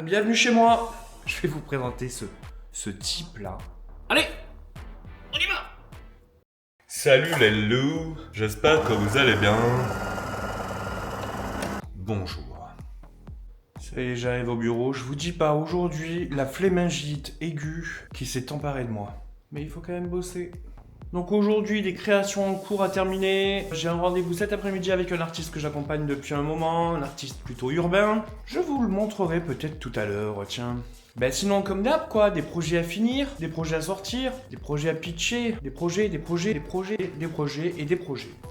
Bienvenue chez moi. Je vais vous présenter ce type-là. Allez, on y va. Salut les loups, j'espère que vous allez bien. Bonjour. Ça y est, j'arrive au bureau. Je vous dis pas, aujourd'hui, la flémingite aiguë qui s'est emparée de moi. Mais il faut quand même bosser. Donc aujourd'hui, des créations en cours à terminer. J'ai un rendez-vous cet après-midi avec un artiste que j'accompagne depuis un moment, un artiste plutôt urbain. Je vous le montrerai peut-être tout à l'heure, tiens. Ben sinon, comme d'hab, quoi, des projets à finir, des projets à sortir, des projets à pitcher, des projets.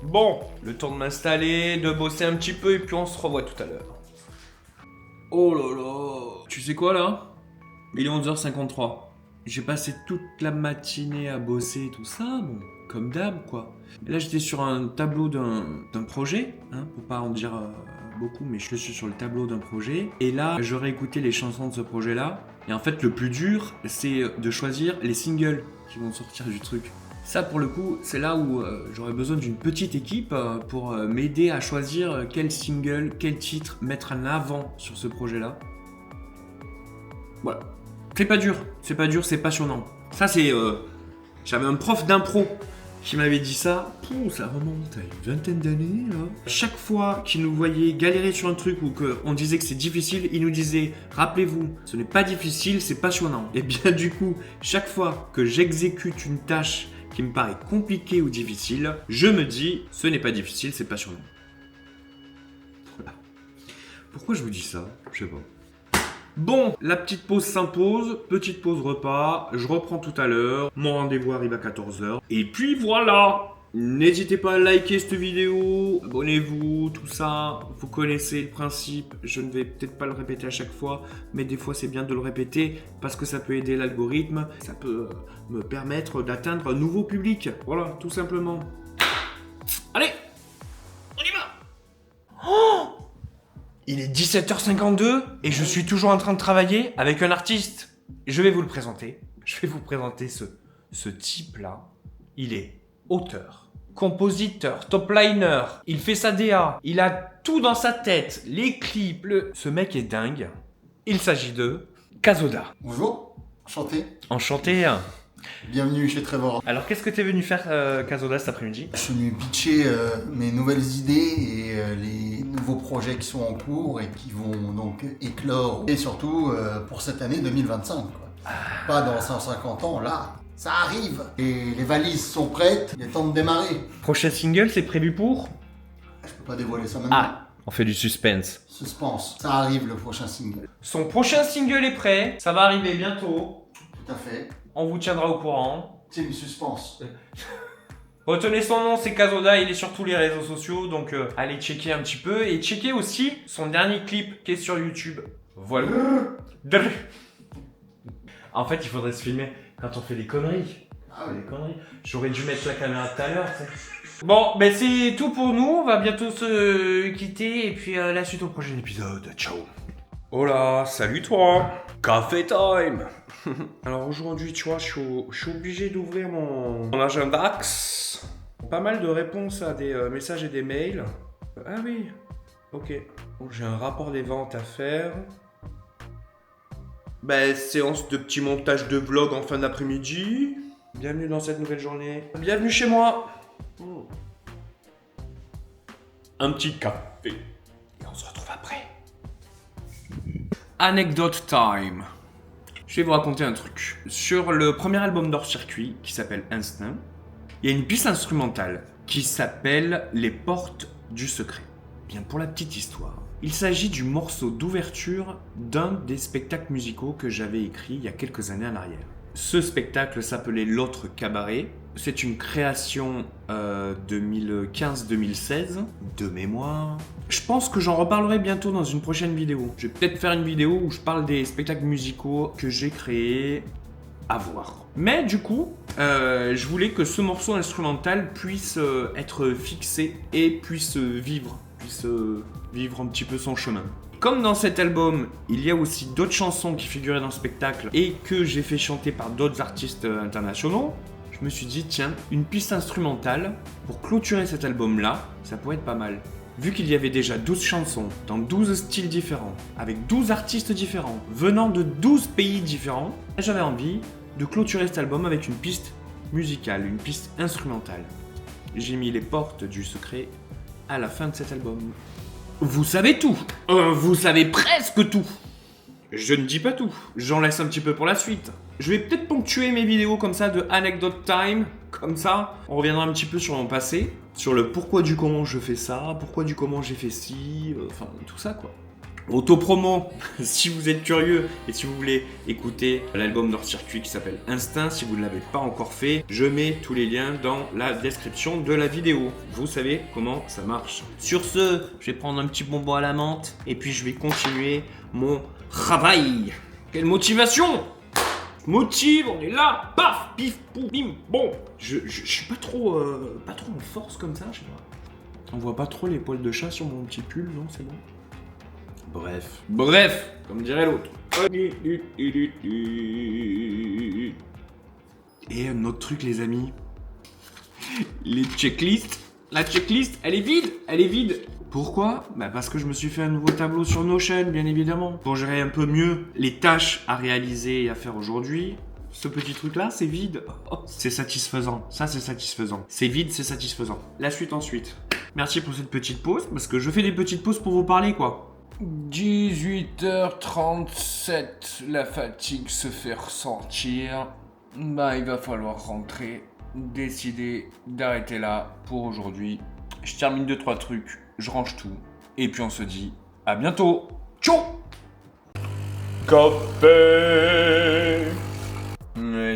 Bon, le temps de m'installer, de bosser un petit peu et puis on se revoit tout à l'heure. Oh là là, tu sais quoi là? Il est 11h53. J'ai passé toute la matinée à bosser et tout ça, bon, comme d'hab quoi. Et là j'étais sur un tableau d'un projet, hein, pour pas en dire beaucoup, mais je suis sur le tableau d'un projet. Et là j'aurais écouté les chansons de ce projet là. Et en fait le plus dur c'est de choisir les singles qui vont sortir du truc. Ça pour le coup c'est là où j'aurais besoin d'une petite équipe pour m'aider à choisir quel single, quel titre mettre en avant sur ce projet là. Voilà. C'est pas dur, c'est passionnant. Ça c'est... J'avais un prof d'impro qui m'avait dit ça. Pouh, ça remonte à une vingtaine d'années là. Chaque fois qu'il nous voyait galérer sur un truc ou qu'on disait que c'est difficile, il nous disait « Rappelez-vous, ce n'est pas difficile, c'est passionnant ». Et bien du coup, chaque fois que j'exécute une tâche qui me paraît compliquée ou difficile, je me dis « Ce n'est pas difficile, c'est passionnant ». Voilà. Pourquoi je vous dis ça? Je sais pas. Bon, la petite pause s'impose, petite pause repas, je reprends tout à l'heure, mon rendez-vous arrive à 14h, et puis voilà. N'hésitez pas à liker cette vidéo, abonnez-vous, tout ça, vous connaissez le principe, je ne vais peut-être pas le répéter à chaque fois, mais des fois c'est bien de le répéter, parce que ça peut aider l'algorithme, ça peut me permettre d'atteindre un nouveau public, voilà, tout simplement. Allez, on y va. Oh! Il est 17h52 et je suis toujours en train de travailler avec un artiste. Je vais vous le présenter. Je vais vous présenter ce type-là. Il est auteur, compositeur, top liner. Il fait sa DA. Il a tout dans sa tête. Les clips. Ce mec est dingue. Il s'agit de Kazoda. Bonjour, enchanté. Enchanté. Bienvenue chez Trevor. Alors qu'est-ce que tu es venu faire Kazoda cet après-midi? Je suis venu pitcher mes nouvelles idées et les nouveaux projets qui sont en cours et qui vont donc éclore. Et surtout pour cette année 2025. Quoi. Pas dans 150 ans, là, ça arrive. Et les valises sont prêtes, il est temps de démarrer. Prochain single, c'est prévu pour? Je peux pas dévoiler ça maintenant. Ah, on fait du suspense. Suspense, ça arrive le prochain single. Son prochain single est prêt, ça va arriver bientôt. Tout à fait. On vous tiendra au courant. C'est une suspense. Retenez son nom, c'est Kazoda, il est sur tous les réseaux sociaux, donc allez checker un petit peu. Et checker aussi son dernier clip qui est sur YouTube. Voilà. En fait, il faudrait se filmer quand on fait des conneries. Ah oui. Des conneries. J'aurais dû mettre la caméra tout à l'heure, tu sais. Bon, ben c'est tout pour nous, on va bientôt se quitter, et puis la suite au prochain épisode. Ciao. Oh là, salut toi. Café time. Alors aujourd'hui, tu vois, je suis obligé d'ouvrir mon agenda. Pas mal de réponses à des messages et des mails. Ah oui, ok. Donc, j'ai un rapport des ventes à faire. Ben, séance de petit montage de vlog en fin d'après-midi. Bienvenue dans cette nouvelle journée. Bienvenue chez moi. Un petit café. Et on se retrouve après. Anecdote time. Je vais vous raconter un truc. Sur le premier album d'Hors Circuit, qui s'appelle Instinct, il y a une piste instrumentale qui s'appelle Les Portes du Secret. Bien, pour la petite histoire, il s'agit du morceau d'ouverture d'un des spectacles musicaux que j'avais écrit il y a quelques années en arrière. Ce spectacle s'appelait L'Autre Cabaret. C'est une création 2015-2016 de mémoire. Je pense que j'en reparlerai bientôt dans une prochaine vidéo. Je vais peut-être faire une vidéo où je parle des spectacles musicaux que j'ai créés à voir. Mais du coup, je voulais que ce morceau instrumental puisse être fixé et puisse vivre un petit peu son chemin. Comme dans cet album, il y a aussi d'autres chansons qui figuraient dans le spectacle et que j'ai fait chanter par d'autres artistes internationaux, je me suis dit, tiens, une piste instrumentale pour clôturer cet album-là, ça pourrait être pas mal. Vu qu'il y avait déjà 12 chansons, dans 12 styles différents, avec 12 artistes différents, venant de 12 pays différents, j'avais envie de clôturer cet album avec une piste musicale, une piste instrumentale. J'ai mis les portes du secret à la fin de cet album. Vous savez tout, vous savez presque tout. Je ne dis pas tout, j'en laisse un petit peu pour la suite. Je vais peut-être ponctuer mes vidéos comme ça de anecdote time, comme ça. On reviendra un petit peu sur mon passé, sur le pourquoi du comment je fais ça, pourquoi du comment j'ai fait ci, enfin tout ça quoi. Auto-promo, si vous êtes curieux et si vous voulez écouter l'album d'Hors Circuit qui s'appelle Instinct, si vous ne l'avez pas encore fait, je mets tous les liens dans la description de la vidéo. Vous savez comment ça marche. Sur ce, je vais prendre un petit bonbon à la menthe et puis je vais continuer mon travail. Quelle motivation! Motive, on est là, paf, pif, pouf, bim, bon. Je suis pas trop en force comme ça, je sais pas. On voit pas trop les poils de chat sur mon petit pull, non, c'est bon. Bref, comme dirait l'autre. Et un autre truc les amis, les checklists. La checklist, elle est vide. Pourquoi ? Parce que je me suis fait un nouveau tableau sur Notion, bien évidemment. Pour gérer un peu mieux les tâches à réaliser et à faire aujourd'hui. Ce petit truc-là, c'est vide. Oh, c'est satisfaisant. Ça, c'est satisfaisant. C'est vide, c'est satisfaisant. La suite ensuite. Merci pour cette petite pause, parce que je fais des petites pauses pour vous parler, quoi. 18h37, la fatigue se fait ressentir. Il va falloir rentrer. Décider d'arrêter là pour aujourd'hui. Je termine 2-3 trucs, je range tout. Et puis on se dit à bientôt. Ciao. Café.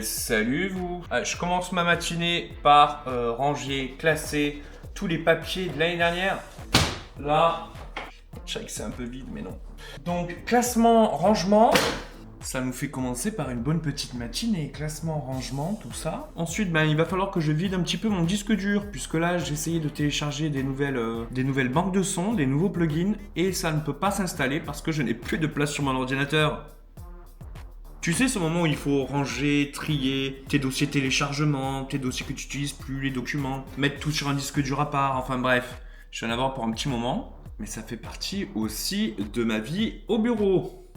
Salut vous. Je commence ma matinée par ranger, classer tous les papiers de l'année dernière. Là, je sais que c'est un peu vide, mais non. Donc, classement, rangement. Ça nous fait commencer par une bonne petite matinée. Classement, rangement, tout ça. Ensuite, il va falloir que je vide un petit peu mon disque dur, puisque là, j'ai essayé de télécharger des nouvelles banques de sons, des nouveaux plugins, et ça ne peut pas s'installer parce que je n'ai plus de place sur mon ordinateur. Tu sais, ce moment où il faut ranger, trier tes dossiers téléchargement, tes dossiers que tu n'utilises plus, les documents, mettre tout sur un disque dur à part, enfin bref. Je vais en avoir pour un petit moment, mais ça fait partie aussi de ma vie au bureau.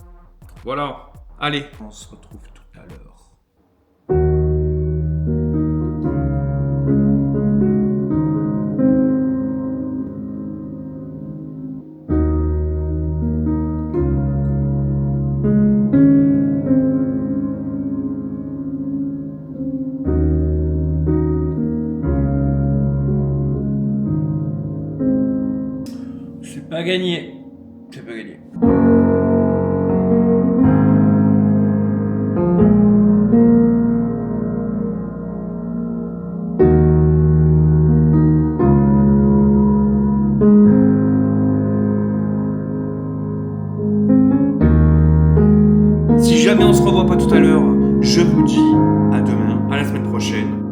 Voilà. Allez, on se retrouve tout à l'heure. C'est pas gagné. C'est pas gagné. Si jamais on se revoit pas tout à l'heure, je vous dis à demain, à la semaine prochaine.